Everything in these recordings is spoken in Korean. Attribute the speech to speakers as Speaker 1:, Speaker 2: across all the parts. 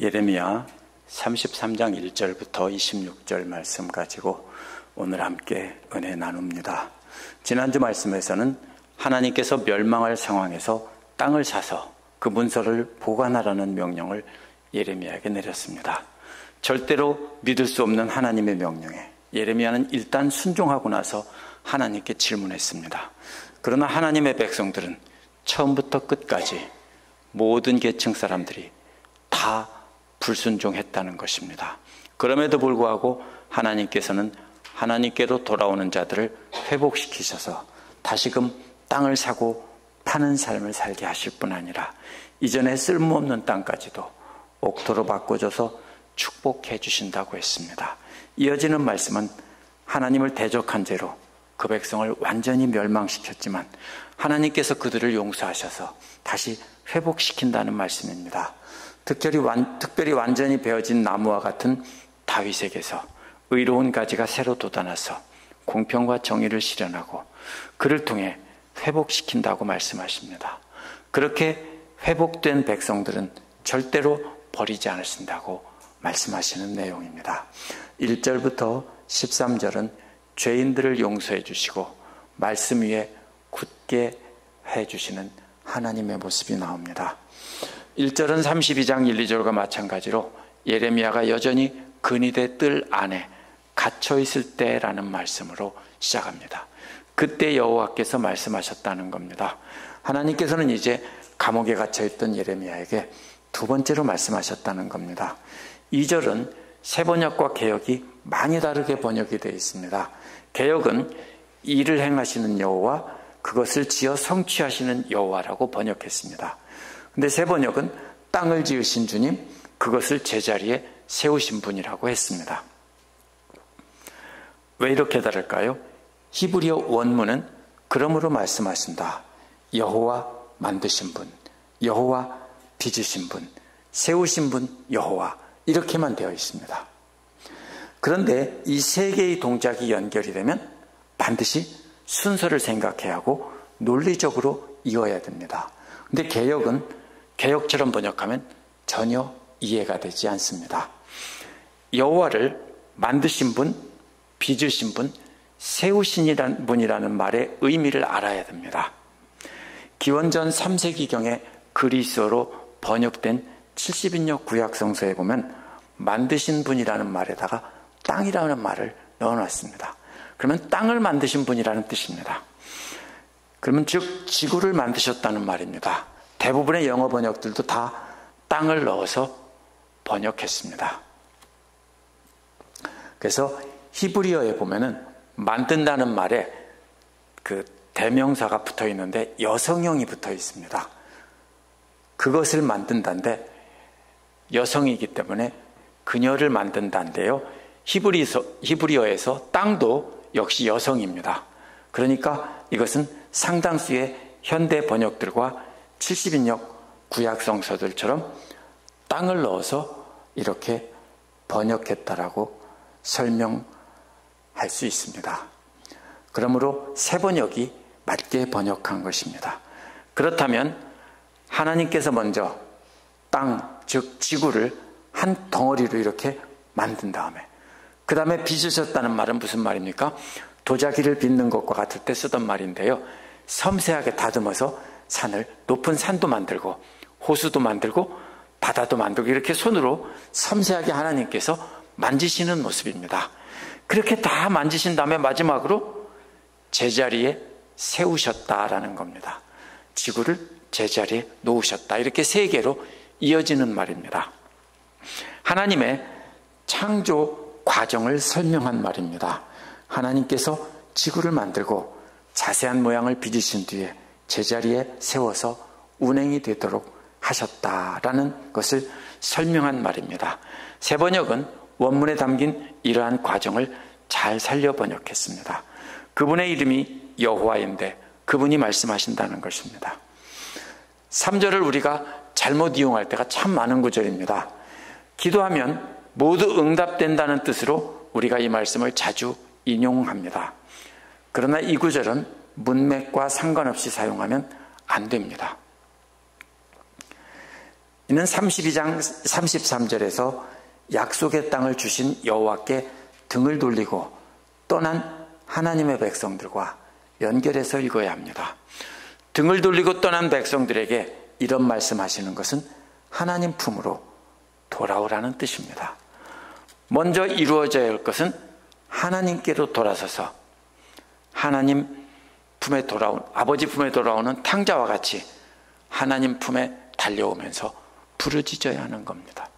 Speaker 1: 예레미야 33장 1절부터 26절 말씀 가지고 오늘 함께 은혜 나눕니다. 지난주 말씀에서는 하나님께서 멸망할 상황에서 땅을 사서 그 문서를 보관하라는 명령을 예레미야에게 내렸습니다. 절대로 믿을 수 없는 하나님의 명령에 예레미야는 일단 순종하고 나서 하나님께 질문했습니다. 그러나 하나님의 백성들은 처음부터 끝까지 모든 계층 사람들이 다 불순종했다는 것입니다. 그럼에도 불구하고 하나님께서는 하나님께로 돌아오는 자들을 회복시키셔서 다시금 땅을 사고 파는 삶을 살게 하실 뿐 아니라 이전에 쓸모없는 땅까지도 옥토로 바꿔줘서 축복해 주신다고 했습니다. 이어지는 말씀은 하나님을 대적한 죄로 그 백성을 완전히 멸망시켰지만 하나님께서 그들을 용서하셔서 다시 회복시킨다는 말씀입니다. 특별히 완전히 베어진 나무와 같은 다윗에게서 의로운 가지가 새로 돋아나서 공평과 정의를 실현하고 그를 통해 회복시킨다고 말씀하십니다. 그렇게 회복된 백성들은 절대로 버리지 않으신다고 말씀하시는 내용입니다. 1절부터 13절은 죄인들을 용서해 주시고 말씀 위에 굳게 해 주시는 하나님의 모습이 나옵니다. 1절은 32장 1, 2절과 마찬가지로 예레미야가 여전히 근위대 뜰 안에 갇혀있을 때라는 말씀으로 시작합니다. 그때 여호와께서 말씀하셨다는 겁니다. 하나님께서는 이제 감옥에 갇혀있던 예레미야에게 두 번째로 말씀하셨다는 겁니다. 2절은 새번역과 개역이 많이 다르게 번역이 되어 있습니다. 개역은 일을 행하시는 여호와 그것을 지어 성취하시는 여호와라고 번역했습니다. 근데 새번역은 땅을 지으신 주님 그것을 제자리에 세우신 분이라고 했습니다. 왜 이렇게 다를까요? 히브리어 원문은 그러므로 말씀하신다. 여호와 만드신 분, 여호와 빚으신 분, 세우신 분 여호와 이렇게만 되어 있습니다. 그런데 이 세 개의 동작이 연결이 되면 반드시 순서를 생각해야 하고 논리적으로 이어야 됩니다. 근데 개역은 개역처럼 번역하면 전혀 이해가 되지 않습니다. 여호와를 만드신 분, 빚으신 분, 세우신 분이라는 말의 의미를 알아야 됩니다. 기원전 3세기경에 그리스어로 번역된 70인역 구약성서에 보면 만드신 분이라는 말에다가 땅이라는 말을 넣어놨습니다. 그러면 땅을 만드신 분이라는 뜻입니다. 그러면 즉 지구를 만드셨다는 말입니다. 대부분의 영어 번역들도 다 땅을 넣어서 번역했습니다. 그래서 히브리어에 보면은 만든다는 말에 그 대명사가 붙어 있는데 여성형이 붙어 있습니다. 그것을 만든다인데 여성이기 때문에 그녀를 만든다인데요. 히브리어에서 땅도 역시 여성입니다. 그러니까 이것은 상당수의 현대 번역들과 70인역 구약성서들처럼 땅을 넣어서 이렇게 번역했다라고 설명할 수 있습니다. 그러므로 새 번역이 맞게 번역한 것입니다. 그렇다면 하나님께서 먼저 땅, 즉 지구를 한 덩어리로 이렇게 만든 다음에 그 다음에 빚으셨다는 말은 무슨 말입니까? 도자기를 빚는 것과 같을 때 쓰던 말인데요. 섬세하게 다듬어서 산을 높은 산도 만들고 호수도 만들고 바다도 만들고 이렇게 손으로 섬세하게 하나님께서 만지시는 모습입니다. 그렇게 다 만지신 다음에 마지막으로 제자리에 세우셨다라는 겁니다. 지구를 제자리에 놓으셨다. 이렇게 세 개로 이어지는 말입니다. 하나님의 창조 과정을 설명한 말입니다. 하나님께서 지구를 만들고 자세한 모양을 빚으신 뒤에 제자리에 세워서 운행이 되도록 하셨다라는 것을 설명한 말입니다. 새 번역은 원문에 담긴 이러한 과정을 잘 살려 번역했습니다. 그분의 이름이 여호와인데 그분이 말씀하신다는 것입니다. 3절을 우리가 잘못 이용할 때가 참 많은 구절입니다. 기도하면 모두 응답된다는 뜻으로 우리가 이 말씀을 자주 인용합니다. 그러나 이 구절은 문맥과 상관없이 사용하면 안 됩니다. 이는 32장 33절에서 약속의 땅을 주신 여호와께 등을 돌리고 떠난 하나님의 백성들과 연결해서 읽어야 합니다. 등을 돌리고 떠난 백성들에게 이런 말씀하시는 것은 하나님 품으로 돌아오라는 뜻입니다. 먼저 이루어져야 할 것은 하나님께로 돌아서서 하나님 품에 돌아온, 아버지 품에 돌아오는 탕자와 같이 하나님 품에 달려오면서 부르짖어야 하는 겁니다.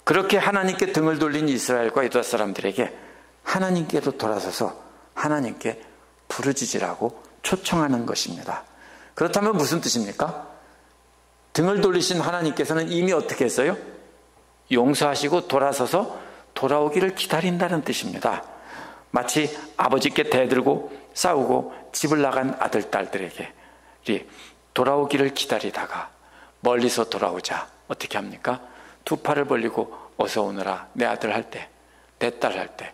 Speaker 1: 그렇게 하나님께 등을 돌린 이스라엘과 유다 사람들에게 하나님께로 돌아서서 하나님께 부르짖으라고 초청하는 것입니다. 그렇다면 무슨 뜻입니까? 등을 돌리신 하나님께서는 이미 어떻게 했어요? 용서하시고 돌아서서 돌아오기를 기다린다는 뜻입니다. 마치 아버지께 대들고 싸우고 집을 나간 아들, 딸들에게 돌아오기를 기다리다가 멀리서 돌아오자 어떻게 합니까? 두 팔을 벌리고 어서 오너라 내 아들 할 때, 내 딸 할 때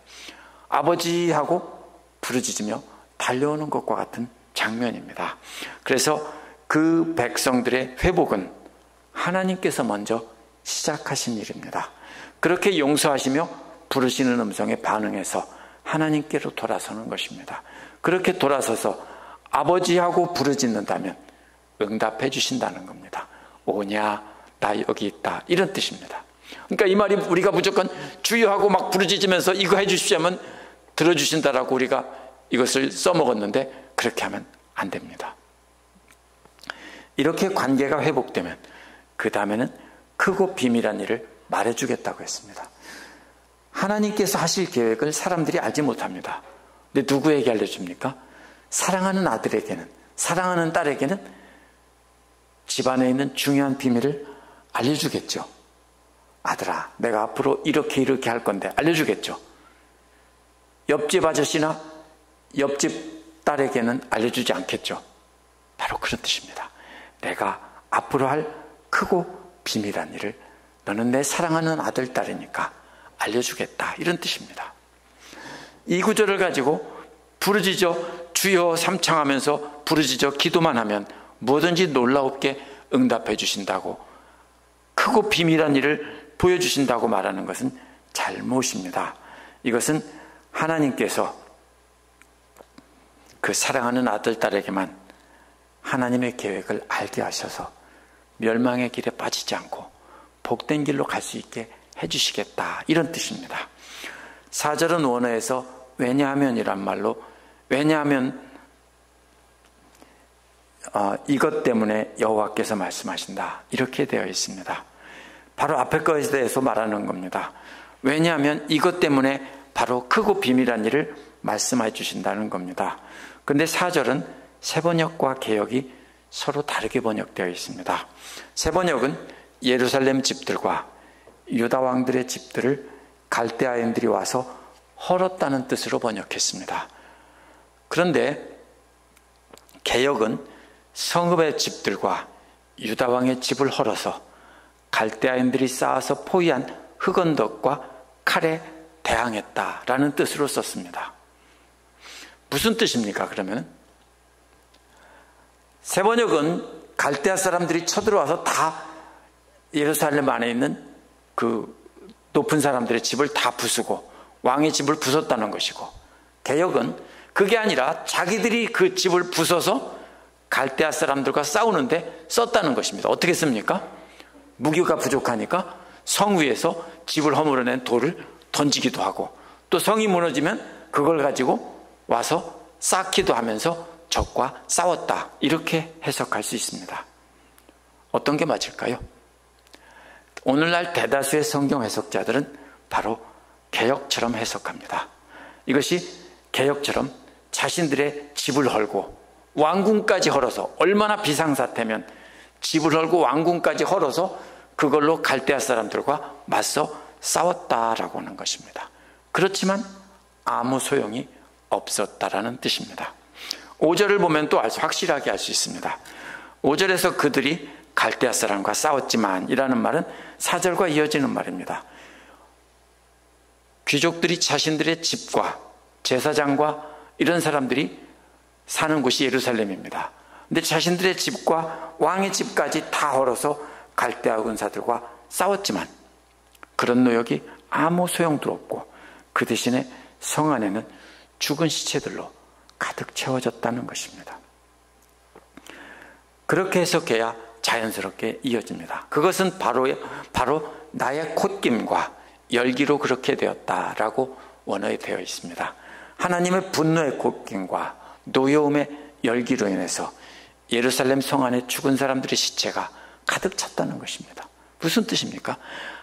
Speaker 1: 아버지하고 부르짖으며 달려오는 것과 같은 장면입니다. 그래서 그 백성들의 회복은 하나님께서 먼저 시작하신 일입니다. 그렇게 용서하시며 부르시는 음성에 반응해서 하나님께로 돌아서는 것입니다. 그렇게 돌아서서 아버지하고 부르짖는다면 응답해 주신다는 겁니다. 오냐 나 여기 있다 이런 뜻입니다. 그러니까 이 말이 우리가 무조건 주여 하고 막 부르짖으면서 이거 해 주십시오 하면 들어주신다라고 우리가 이것을 써먹었는데 그렇게 하면 안 됩니다. 이렇게 관계가 회복되면 그 다음에는 크고 비밀한 일을 말해주겠다고 했습니다. 하나님께서 하실 계획을 사람들이 알지 못합니다. 근데 누구에게 알려줍니까? 사랑하는 아들에게는, 사랑하는 딸에게는 집안에 있는 중요한 비밀을 알려주겠죠. 아들아, 내가 앞으로 이렇게 할 건데 알려주겠죠. 옆집 아저씨나 옆집 딸에게는 알려주지 않겠죠. 바로 그런 뜻입니다. 내가 앞으로 할 크고 비밀한 일을 너는 내 사랑하는 아들, 딸이니까 알려주겠다 이런 뜻입니다. 이 구절을 가지고 부르짖어 주여 삼창하면서 부르짖어 기도만 하면 뭐든지 놀라웁게 응답해 주신다고 크고 비밀한 일을 보여주신다고 말하는 것은 잘못입니다. 이것은 하나님께서 그 사랑하는 아들, 딸에게만 하나님의 계획을 알게 하셔서 멸망의 길에 빠지지 않고 복된 길로 갈 수 있게 해주시겠다 이런 뜻입니다. 4절은 원어에서 왜냐하면이란 말로 왜냐하면 이것 때문에 여호와께서 말씀하신다 이렇게 되어 있습니다. 바로 앞에 것에 대해서 말하는 겁니다. 왜냐하면 이것 때문에 바로 크고 비밀한 일을 말씀해 주신다는 겁니다. 그런데 4절은 새번역과 개역이 서로 다르게 번역되어 있습니다. 새번역은 예루살렘 집들과 유다 왕들의 집들을 갈대아인들이 와서 헐었다는 뜻으로 번역했습니다. 그런데 개역은 성읍의 집들과 유다 왕의 집을 헐어서 갈대아인들이 쌓아서 포위한 흑언덕과 칼에 대항했다라는 뜻으로 썼습니다. 무슨 뜻입니까? 그러면 새번역은 갈대아 사람들이 쳐들어와서 다 예루살렘 안에 있는 그 높은 사람들의 집을 다 부수고 왕의 집을 부쉈다는 것이고, 개역은 그게 아니라 자기들이 그 집을 부숴서 갈대아 사람들과 싸우는데 썼다는 것입니다. 어떻게 씁니까? 무기가 부족하니까 성 위에서 집을 허물어낸 돌을 던지기도 하고, 또 성이 무너지면 그걸 가지고 와서 쌓기도 하면서 적과 싸웠다, 이렇게 해석할 수 있습니다. 어떤 게 맞을까요? 오늘날 대다수의 성경 해석자들은 바로 개역처럼 해석합니다. 이것이 개역처럼 자신들의 집을 헐고 왕궁까지 헐어서, 얼마나 비상사태면 집을 헐고 왕궁까지 헐어서 그걸로 갈대아 사람들과 맞서 싸웠다라고 하는 것입니다. 그렇지만 아무 소용이 없었다라는 뜻입니다. 5절을 보면 또 확실하게 알 수 있습니다. 5절에서 그들이 갈대아 사람과 싸웠지만 이라는 말은 4절과 이어지는 말입니다. 귀족들이 자신들의 집과 제사장과 이런 사람들이 사는 곳이 예루살렘입니다. 근데 자신들의 집과 왕의 집까지 다 헐어서 갈대아 군사들과 싸웠지만 그런 노력이 아무 소용도 없고 그 대신에 성 안에는 죽은 시체들로 가득 채워졌다는 것입니다. 그렇게 해석해야 자연스럽게 이어집니다. 그것은 바로 나의 콧김과 열기로 그렇게 되었다라고 원어에 되어 있습니다. 하나님의 분노의 콧김과 노여움의 열기로 인해서 예루살렘 성 안에 죽은 사람들의 시체가 가득 찼다는 것입니다. 무슨 뜻입니까?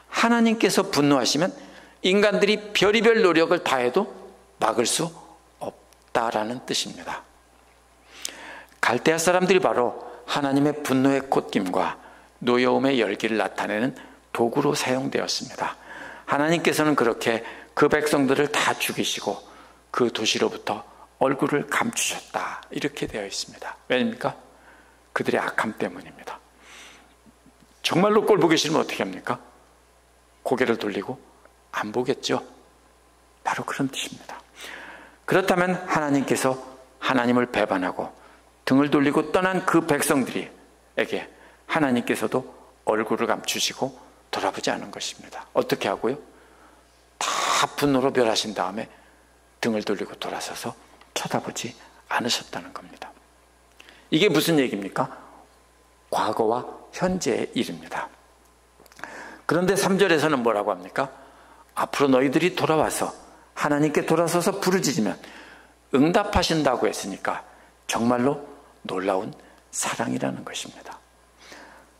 Speaker 1: 하나님께서 분노하시면 인간들이 별의별 노력을 다해도 막을 수 없다라는 뜻입니다. 갈대아 사람들이 바로 하나님의 분노의 콧김과 노여움의 열기를 나타내는 도구로 사용되었습니다. 하나님께서는 그렇게 그 백성들을 다 죽이시고 그 도시로부터 얼굴을 감추셨다, 이렇게 되어 있습니다. 왜입니까? 그들의 악함 때문입니다. 정말로 꼴 보기 싫으면 어떻게 합니까? 고개를 돌리고 안 보겠죠. 바로 그런 뜻입니다. 그렇다면 하나님께서 하나님을 배반하고 등을 돌리고 떠난 그 백성들에게 하나님께서도 얼굴을 감추시고 돌아보지 않은 것입니다. 어떻게 하고요? 다 분노로 멸하신 다음에 등을 돌리고 돌아서서 쳐다보지 않으셨다는 겁니다. 이게 무슨 얘기입니까? 과거와 현재의 일입니다. 그런데 3절에서는 뭐라고 합니까? 앞으로 너희들이 돌아와서 하나님께 돌아서서 부르짖으면 응답하신다고 했으니까 정말로 놀라운 사랑이라는 것입니다.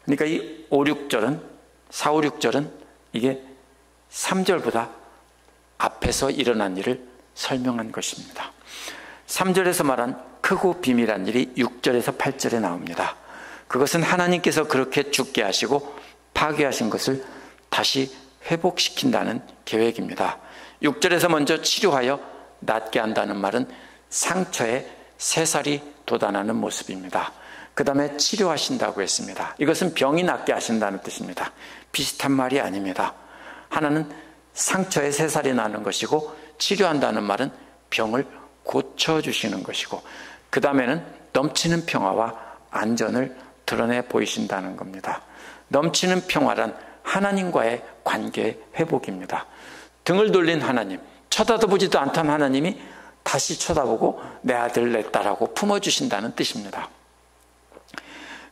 Speaker 1: 그러니까 이 5, 6절은 4, 5, 6절은 이게 3절보다 앞에서 일어난 일을 설명한 것입니다. 3절에서 말한 크고 비밀한 일이 6절에서 8절에 나옵니다. 그것은 하나님께서 그렇게 죽게 하시고 파괴하신 것을 다시 회복시킨다는 계획입니다. 6절에서 먼저 치료하여 낫게 한다는 말은 상처에 새살이 돋아나는 모습입니다. 그 다음에 치료하신다고 했습니다. 이것은 병이 낫게 하신다는 뜻입니다. 비슷한 말이 아닙니다. 하나는 상처에 새살이 나는 것이고 치료한다는 말은 병을 고쳐주시는 것이고 그 다음에는 넘치는 평화와 안전을 드러내 보이신다는 겁니다. 넘치는 평화란 하나님과의 관계 회복입니다. 등을 돌린 하나님, 쳐다도 보지도 않던 하나님이 다시 쳐다보고 내 아들 내 딸하고 품어주신다는 뜻입니다.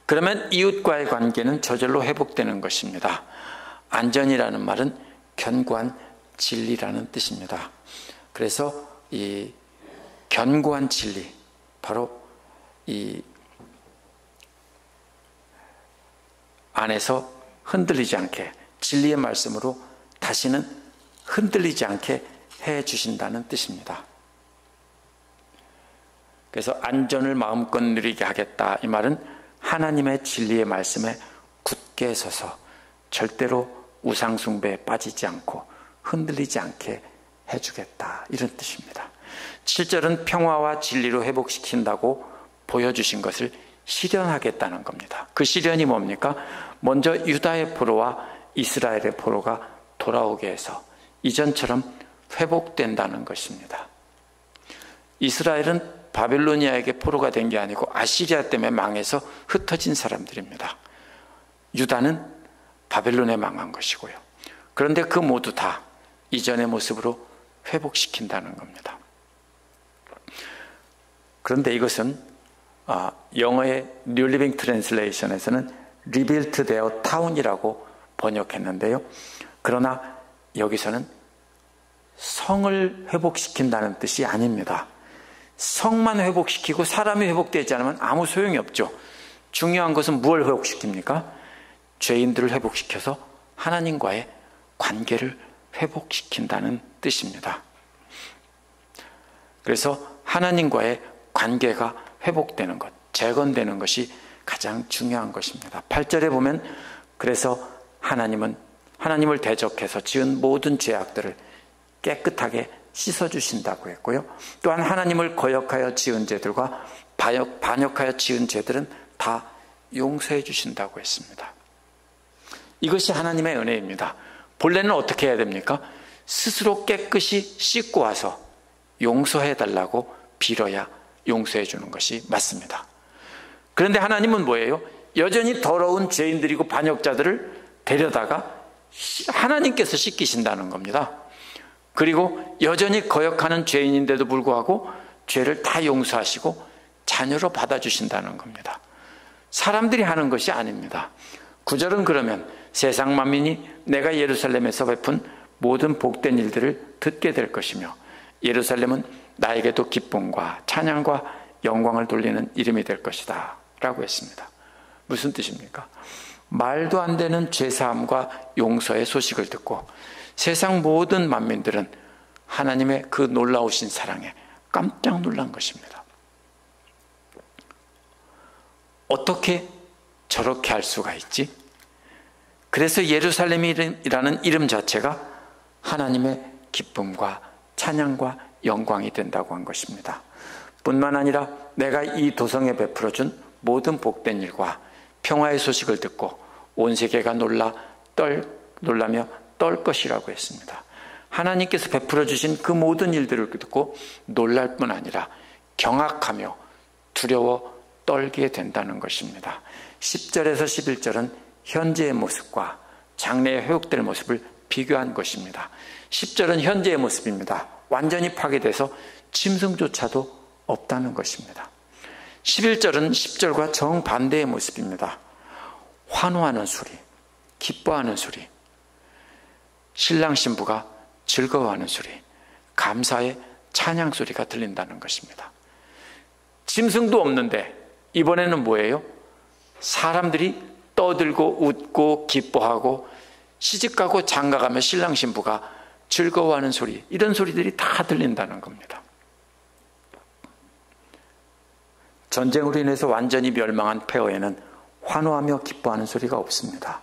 Speaker 1: 그러면 이웃과의 관계는 저절로 회복되는 것입니다. 안전이라는 말은 견고한 진리라는 뜻입니다. 그래서 이 견고한 진리, 바로 이 안에서 흔들리지 않게 진리의 말씀으로 다시는 흔들리지 않게 해 주신다는 뜻입니다. 그래서 안전을 마음껏 누리게 하겠다, 이 말은 하나님의 진리의 말씀에 굳게 서서 절대로 우상숭배에 빠지지 않고 흔들리지 않게 해주겠다, 이런 뜻입니다. 7절은 평화와 진리로 회복시킨다고 보여주신 것을 실현하겠다는 겁니다. 그 실현이 뭡니까? 먼저 유다의 포로와 이스라엘의 포로가 돌아오게 해서 이전처럼 회복된다는 것입니다. 이스라엘은 바빌로니아에게 포로가 된 게 아니고 아시리아 때문에 망해서 흩어진 사람들입니다. 유다는 바벨론에 망한 것이고요. 그런데 그 모두 다 이전의 모습으로 회복시킨다는 겁니다. 그런데 이것은 영어의 New Living Translation에서는 Rebuilt Their Town이라고 번역했는데요. 그러나 여기서는 성을 회복시킨다는 뜻이 아닙니다. 성만 회복시키고 사람이 회복되지 않으면 아무 소용이 없죠. 중요한 것은 무엇을 회복시킵니까? 죄인들을 회복시켜서 하나님과의 관계를 회복시킨다는 뜻입니다. 그래서 하나님과의 관계가 회복되는 것, 재건되는 것이 가장 중요한 것입니다. 8절에 보면 그래서 하나님을 대적해서 지은 모든 죄악들을 깨끗하게 씻어주신다고 했고요. 또한 하나님을 거역하여 지은 죄들과 반역하여 지은 죄들은 다 용서해 주신다고 했습니다. 이것이 하나님의 은혜입니다. 본래는 어떻게 해야 됩니까? 스스로 깨끗이 씻고 와서 용서해 달라고 빌어야 용서해 주는 것이 맞습니다. 그런데 하나님은 뭐예요? 여전히 더러운 죄인들이고 반역자들을 데려다가 하나님께서 씻기신다는 겁니다. 그리고 여전히 거역하는 죄인인데도 불구하고 죄를 다 용서하시고 자녀로 받아주신다는 겁니다. 사람들이 하는 것이 아닙니다. 9절은 그러면 세상 만민이 내가 예루살렘에서 베푼 모든 복된 일들을 듣게 될 것이며 예루살렘은 나에게도 기쁨과 찬양과 영광을 돌리는 이름이 될 것이다 라고 했습니다. 무슨 뜻입니까? 말도 안 되는 죄사함과 용서의 소식을 듣고 세상 모든 만민들은 하나님의 그 놀라우신 사랑에 깜짝 놀란 것입니다. 어떻게 저렇게 할 수가 있지? 그래서 예루살렘이라는 이름 자체가 하나님의 기쁨과 찬양과 영광이 된다고 한 것입니다. 뿐만 아니라 내가 이 도성에 베풀어준 모든 복된 일과 평화의 소식을 듣고 온 세계가 놀라며 떨 것이라고 했습니다. 하나님께서 베풀어 주신 그 모든 일들을 듣고 놀랄 뿐 아니라 경악하며 두려워 떨게 된다는 것입니다. 10절에서 11절은 현재의 모습과 장래에 회복될 모습을 비교한 것입니다. 10절은 현재의 모습입니다. 완전히 파괴돼서 짐승조차도 없다는 것입니다. 11절은 10절과 정반대의 모습입니다. 환호하는 소리, 기뻐하는 소리, 신랑 신부가 즐거워하는 소리, 감사의 찬양 소리가 들린다는 것입니다. 짐승도 없는데 이번에는 뭐예요? 사람들이 떠들고 웃고 기뻐하고 시집가고 장가가며 신랑 신부가 즐거워하는 소리, 이런 소리들이 다 들린다는 겁니다. 전쟁으로 인해서 완전히 멸망한 폐허에는 환호하며 기뻐하는 소리가 없습니다.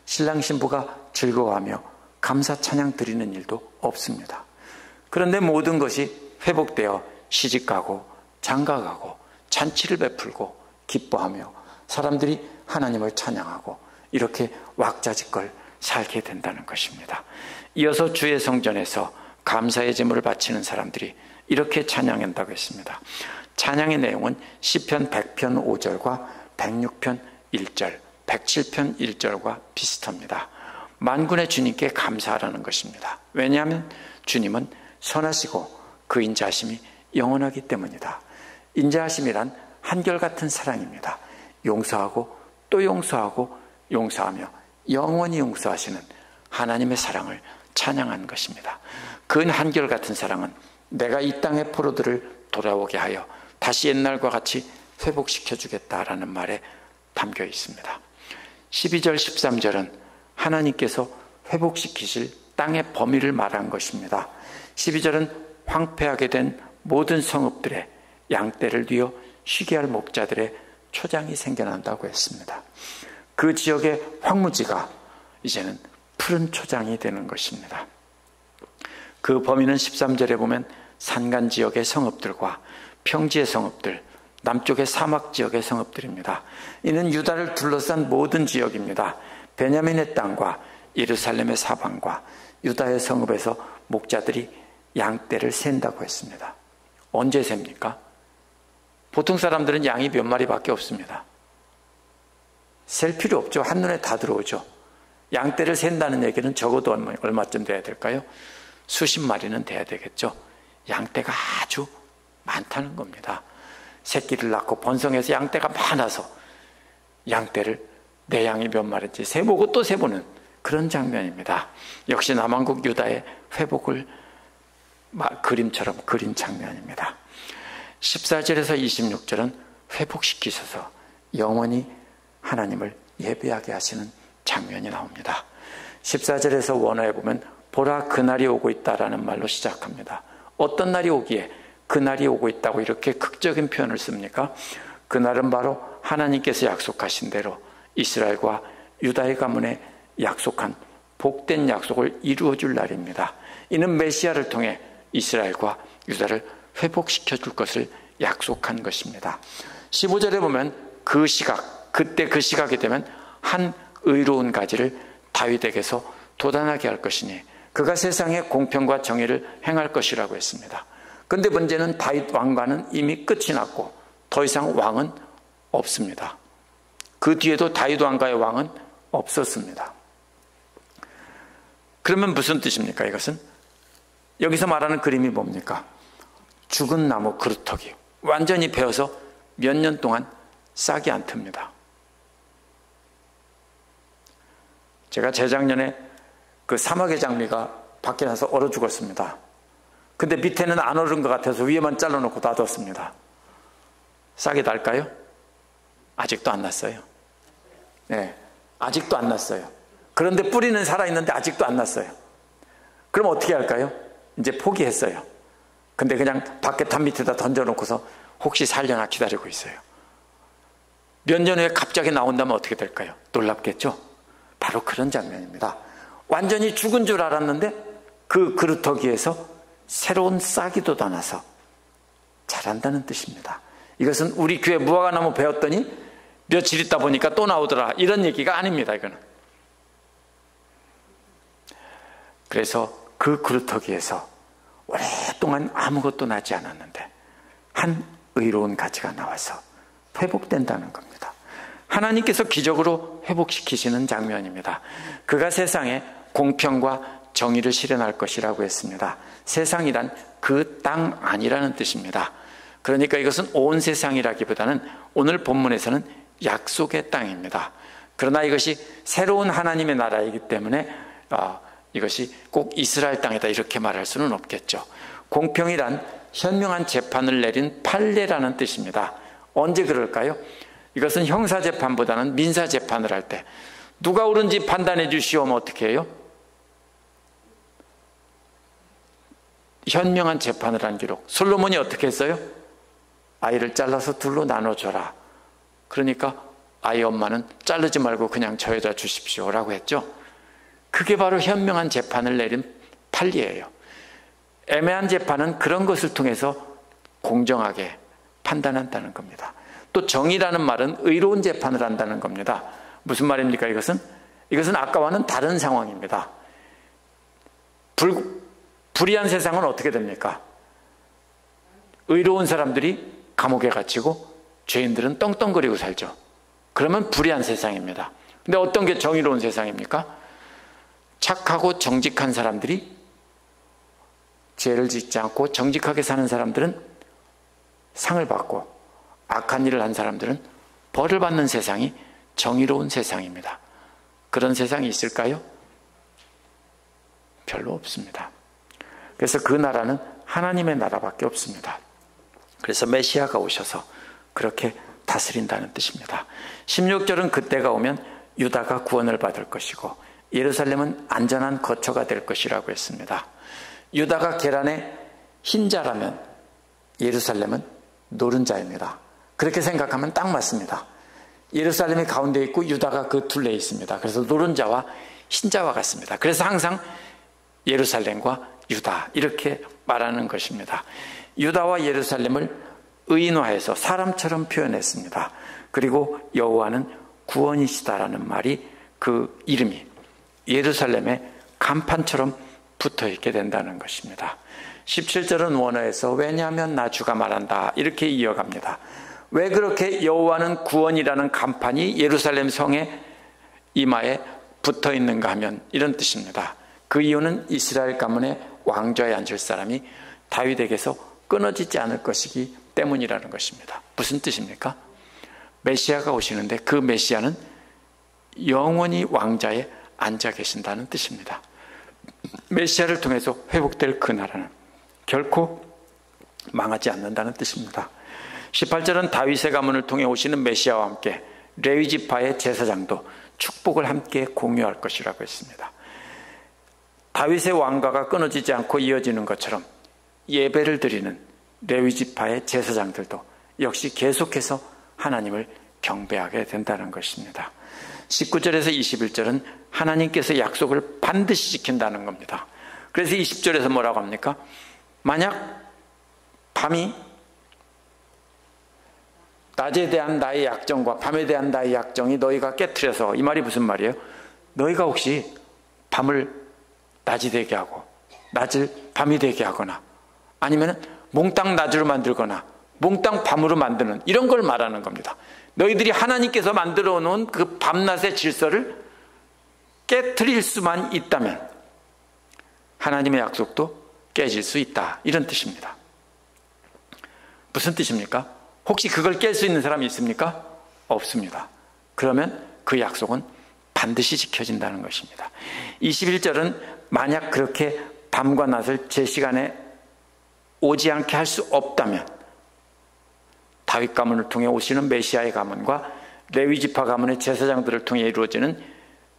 Speaker 1: 신랑 신부가 즐거워하며 감사 찬양 드리는 일도 없습니다. 그런데 모든 것이 회복되어 시집가고 장가가고 잔치를 베풀고 기뻐하며 사람들이 하나님을 찬양하고 이렇게 왁자지껄 살게 된다는 것입니다. 이어서 주의 성전에서 감사의 제물을 바치는 사람들이 이렇게 찬양한다고 했습니다. 찬양의 내용은 시편 100편 5절과 106편 1절, 107편 1절과 비슷합니다. 만군의 주님께 감사하라는 것입니다. 왜냐하면 주님은 선하시고 그 인자하심이 영원하기 때문이다. 인자하심이란 한결같은 사랑입니다. 용서하고 또 용서하고 용서하며 영원히 용서하시는 하나님의 사랑을 찬양하는 것입니다. 그 한결같은 사랑은 내가 이 땅의 포로들을 돌아오게 하여 다시 옛날과 같이 회복시켜 주겠다라는 말에 담겨 있습니다. 12절 13절은 하나님께서 회복시키실 땅의 범위를 말한 것입니다. 12절은 황폐하게 된 모든 성읍들의 양떼를 뉘어 쉬게 할 목자들의 초장이 생겨난다고 했습니다. 그 지역의 황무지가 이제는 푸른 초장이 되는 것입니다. 그 범위는 13절에 보면 산간 지역의 성읍들과 평지의 성읍들, 남쪽의 사막 지역의 성읍들입니다. 이는 유다를 둘러싼 모든 지역입니다. 베냐민의 땅과 예루살렘의 사방과 유다의 성읍에서 목자들이 양떼를 샌다고 했습니다. 언제 셉니까? 보통 사람들은 양이 몇 마리밖에 없습니다. 셀 필요 없죠. 한눈에 다 들어오죠. 양떼를 샌다는 얘기는 적어도 얼마쯤 돼야 될까요? 수십 마리는 돼야 되겠죠. 양떼가 아주 많다는 겁니다. 새끼를 낳고 번성해서 양떼가 많아서 양떼를 내 양이 몇 마리인지 세보고 또 세보는 그런 장면입니다. 역시 남왕국 유다의 회복을 그림처럼 그린 장면입니다. 14절에서 26절은 회복시키셔서 영원히 하나님을 예배하게 하시는 장면이 나옵니다. 14절에서 원어에 보면 보라 그날이 오고 있다라는 말로 시작합니다. 어떤 날이 오기에 그날이 오고 있다고 이렇게 극적인 표현을 씁니까? 그날은 바로 하나님께서 약속하신 대로 이스라엘과 유다의 가문에 약속한 복된 약속을 이루어줄 날입니다. 이는 메시아를 통해 이스라엘과 유다를 회복시켜 줄 것을 약속한 것입니다. 15절에 보면 그 시각, 그때 그 시각이 되면 한 의로운 가지를 다윗에게서 돋아나게 할 것이니 그가 세상에 공평과 정의를 행할 것이라고 했습니다. 그런데 문제는 다윗 왕과는 이미 끝이 났고 더 이상 왕은 없습니다. 그 뒤에도 다윗 왕가의 왕은 없었습니다. 그러면 무슨 뜻입니까? 이것은 여기서 말하는 그림이 뭡니까? 죽은 나무 그루터기, 완전히 베어서 몇 년 동안 싹이 안 틉니다. 제가 재작년에 그 사막의 장미가 밖에 나서 얼어 죽었습니다. 근데 밑에는 안 얼은 것 같아서 위에만 잘라놓고 놔뒀습니다. 싹이 날까요? 아직도 안 났어요. 네, 아직도 안 났어요. 그런데 뿌리는 살아있는데 아직도 안 났어요. 그럼 어떻게 할까요? 이제 포기했어요. 근데 그냥 밖에 담 밑에다 던져놓고서 혹시 살려나 기다리고 있어요. 몇 년 후에 갑자기 나온다면 어떻게 될까요? 놀랍겠죠? 바로 그런 장면입니다. 완전히 죽은 줄 알았는데 그 그루터기에서 새로운 싹이 돋아나서 자란다는 뜻입니다. 이것은 우리 교회 무화과나무 베었더니 며칠 있다 보니까 또 나오더라, 이런 얘기가 아닙니다. 이거는. 그래서 그 그루터기에서 오랫동안 아무것도 나지 않았는데 한 의로운 가지가 나와서 회복된다는 겁니다. 하나님께서 기적으로 회복시키시는 장면입니다. 그가 세상에 공평과 정의를 실현할 것이라고 했습니다. 세상이란 그 땅 아니라는 뜻입니다. 그러니까 이것은 온 세상이라기보다는 오늘 본문에서는 약속의 땅입니다. 그러나 이것이 새로운 하나님의 나라이기 때문에 이것이 꼭 이스라엘 땅이다 이렇게 말할 수는 없겠죠. 공평이란 현명한 재판을 내린 판례라는 뜻입니다. 언제 그럴까요? 이것은 형사재판보다는 민사재판을 할 때 누가 옳은지 판단해 주시오면 어떻게 해요? 현명한 재판을 한 기록. 솔로몬이 어떻게 했어요? 아이를 잘라서 둘로 나눠줘라. 그러니까 아이 엄마는 자르지 말고 그냥 저에다 주십시오 라고 했죠. 그게 바로 현명한 재판을 내린 판례예요. 애매한 재판은 그런 것을 통해서 공정하게 판단한다는 겁니다. 또 정의라는 말은 의로운 재판을 한다는 겁니다. 무슨 말입니까? 이것은 아까와는 다른 상황입니다. 불의한 세상은 어떻게 됩니까? 의로운 사람들이 감옥에 갇히고 죄인들은 떵떵거리고 살죠. 그러면 불의한 세상입니다. 근데 어떤 게 정의로운 세상입니까? 착하고 정직한 사람들이 죄를 짓지 않고 정직하게 사는 사람들은 상을 받고 악한 일을 한 사람들은 벌을 받는 세상이 정의로운 세상입니다. 그런 세상이 있을까요? 별로 없습니다. 그래서 그 나라는 하나님의 나라밖에 없습니다. 그래서 메시아가 오셔서 그렇게 다스린다는 뜻입니다. 16절은 그때가 오면 유다가 구원을 받을 것이고 예루살렘은 안전한 거처가 될 것이라고 했습니다. 유다가 계란의 흰자라면 예루살렘은 노른자입니다. 그렇게 생각하면 딱 맞습니다. 예루살렘이 가운데 있고 유다가 그 둘레에 있습니다. 그래서 노른자와 흰자와 같습니다. 그래서 항상 예루살렘과 유다 이렇게 말하는 것입니다. 유다와 예루살렘을 의인화해서 사람처럼 표현했습니다. 그리고 여호와는 구원이시다라는 말이 그 이름이 예루살렘의 간판처럼 붙어있게 된다는 것입니다. 17절은 원어에서 왜냐하면 나 주가 말한다 이렇게 이어갑니다. 왜 그렇게 여호와는 구원이라는 간판이 예루살렘 성의 이마에 붙어있는가 하면 이런 뜻입니다. 그 이유는 이스라엘 가문의 왕좌에 앉을 사람이 다윗에게서 끊어지지 않을 것이기 때문이라는 것입니다. 무슨 뜻입니까? 메시아가 오시는데 그 메시아는 영원히 왕좌에 앉아 계신다는 뜻입니다. 메시아를 통해서 회복될 그 나라는 결코 망하지 않는다는 뜻입니다. 18절은 다윗의 가문을 통해 오시는 메시아와 함께 레위 지파의 제사장도 축복을 함께 공유할 것이라고 했습니다. 다윗의 왕가가 끊어지지 않고 이어지는 것처럼 예배를 드리는 레위 지파의 제사장들도 역시 계속해서 하나님을 경배하게 된다는 것입니다. 19절에서 21절은 하나님께서 약속을 반드시 지킨다는 겁니다. 그래서 20절에서 뭐라고 합니까? 만약 밤이 낮에 대한 나의 약정과 밤에 대한 나의 약정이 너희가 깨트려서, 이 말이 무슨 말이에요? 너희가 혹시 밤을 낮이 되게 하고 낮을 밤이 되게 하거나 아니면 몽땅 낮으로 만들거나 몽땅 밤으로 만드는, 이런 걸 말하는 겁니다. 너희들이 하나님께서 만들어 놓은 그 밤낮의 질서를 깨트릴 수만 있다면 하나님의 약속도 깨질 수 있다, 이런 뜻입니다. 무슨 뜻입니까? 혹시 그걸 깰 수 있는 사람이 있습니까? 없습니다. 그러면 그 약속은 반드시 지켜진다는 것입니다. 21절은 만약 그렇게 밤과 낮을 제 시간에 오지 않게 할 수 없다면 다윗 가문을 통해 오시는 메시아의 가문과 레위 지파 가문의 제사장들을 통해 이루어지는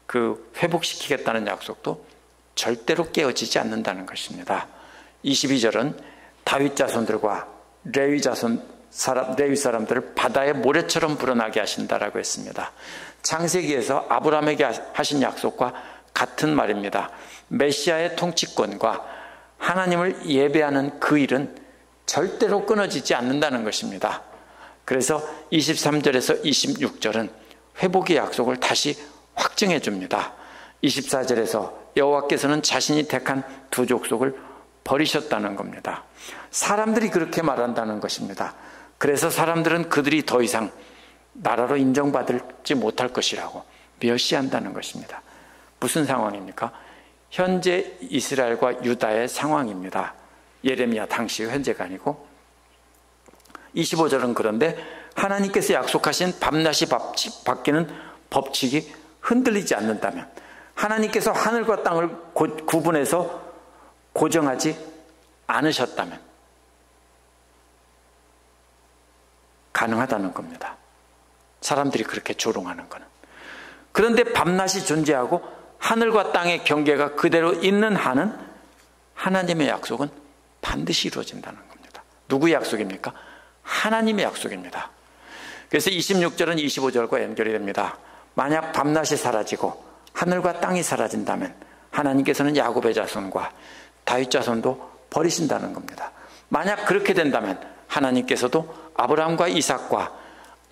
Speaker 1: 그 회복시키겠다는 약속도 절대로 깨어지지 않는다는 것입니다. 22절은 다윗 자손들과 레위 사람들을 바다의 모래처럼 불어나게 하신다라고 했습니다. 창세기에서 아브라함에게 하신 약속과 같은 말입니다. 메시아의 통치권과 하나님을 예배하는 그 일은 절대로 끊어지지 않는다는 것입니다. 그래서 23절에서 26절은 회복의 약속을 다시 확증해 줍니다. 24절에서 여호와께서는 자신이 택한 두 족속을 버리셨다는 겁니다. 사람들이 그렇게 말한다는 것입니다. 그래서 사람들은 그들이 더 이상 나라로 인정받지 못할 것이라고 멸시한다는 것입니다. 무슨 상황입니까? 현재 이스라엘과 유다의 상황입니다. 예레미야 당시 현재가 아니고. 25절은 그런데 하나님께서 약속하신 밤낮이 바뀌는 법칙이 흔들리지 않는다면, 하나님께서 하늘과 땅을 구분해서 고정하지 않으셨다면 가능하다는 겁니다. 사람들이 그렇게 조롱하는 것은. 그런데 밤낮이 존재하고 하늘과 땅의 경계가 그대로 있는 한은 하나님의 약속은 반드시 이루어진다는 겁니다. 누구의 약속입니까? 하나님의 약속입니다. 그래서 26절은 25절과 연결이 됩니다. 만약 밤낮이 사라지고 하늘과 땅이 사라진다면 하나님께서는 야곱의 자손과 다윗 자손도 버리신다는 겁니다. 만약 그렇게 된다면 하나님께서도 아브라함과 이삭과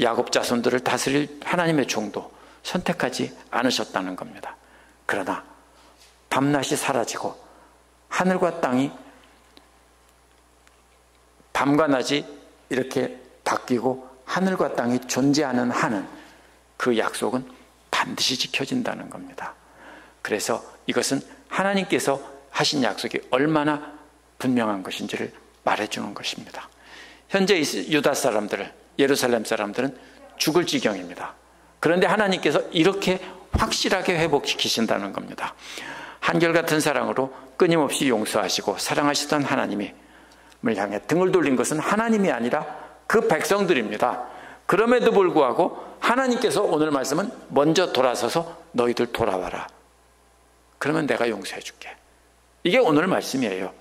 Speaker 1: 야곱 자손들을 다스릴 하나님의 종도 선택하지 않으셨다는 겁니다. 그러나 밤낮이 사라지고 하늘과 땅이, 밤과 낮이 이렇게 바뀌고 하늘과 땅이 존재하는 한은 그 약속은 반드시 지켜진다는 겁니다. 그래서 이것은 하나님께서 하신 약속이 얼마나 분명한 것인지를 말해주는 것입니다. 현재 유다 사람들을, 예루살렘 사람들은 죽을 지경입니다. 그런데 하나님께서 이렇게 확실하게 회복시키신다는 겁니다. 한결같은 사랑으로 끊임없이 용서하시고 사랑하시던 하나님을 향해 등을 돌린 것은 하나님이 아니라 그 백성들입니다. 그럼에도 불구하고 하나님께서 오늘 말씀은 먼저 돌아서서 너희들 돌아와라. 그러면 내가 용서해 줄게. 이게 오늘 말씀이에요.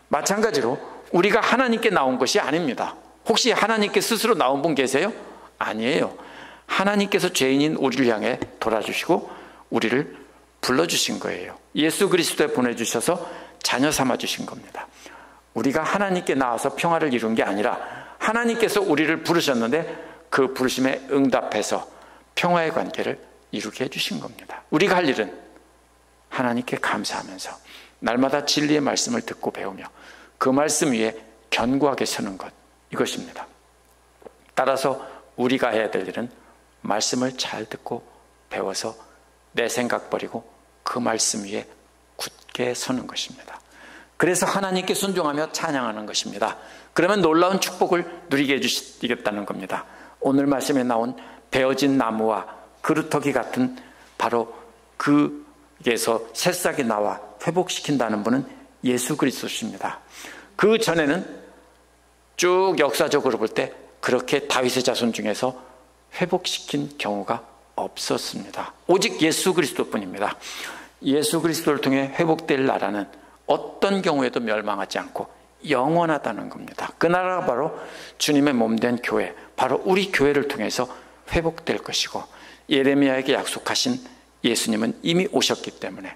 Speaker 1: 마찬가지로 우리가 하나님께 나온 것이 아닙니다. 혹시 하나님께 스스로 나온 분 계세요? 아니에요. 하나님께서 죄인인 우리를 향해 돌아주시고 우리를 불러주신 거예요. 예수 그리스도에 보내주셔서 자녀 삼아주신 겁니다. 우리가 하나님께 나와서 평화를 이룬 게 아니라 하나님께서 우리를 부르셨는데 그 부르심에 응답해서 평화의 관계를 이루게 해주신 겁니다. 우리가 할 일은 하나님께 감사하면서 날마다 진리의 말씀을 듣고 배우며 그 말씀 위에 견고하게 서는 것, 이것입니다. 따라서 우리가 해야 될 일은 말씀을 잘 듣고 배워서 내 생각 버리고 그 말씀 위에 굳게 서는 것입니다. 그래서 하나님께 순종하며 찬양하는 것입니다. 그러면 놀라운 축복을 누리게 해주시겠다는 겁니다. 오늘 말씀에 나온 베어진 나무와 그루터기 같은 바로 그에서 새싹이 나와 회복시킨다는 분은 예수 그리스도십니다. 그 전에는 쭉 역사적으로 볼 때 그렇게 다윗의 자손 중에서 회복시킨 경우가 없었습니다. 오직 예수 그리스도뿐입니다. 예수 그리스도를 통해 회복될 나라는 어떤 경우에도 멸망하지 않고 영원하다는 겁니다. 그 나라가 바로 주님의 몸된 교회, 바로 우리 교회를 통해서 회복될 것이고, 예레미야에게 약속하신 예수님은 이미 오셨기 때문에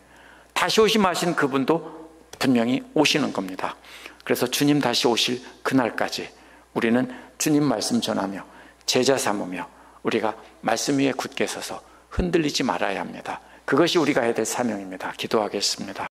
Speaker 1: 다시 오심하신 그분도 분명히 오시는 겁니다. 그래서 주님 다시 오실 그날까지 우리는 주님 말씀 전하며 제자 삼으며 우리가 말씀 위에 굳게 서서 흔들리지 말아야 합니다. 그것이 우리가 해야 될 사명입니다. 기도하겠습니다.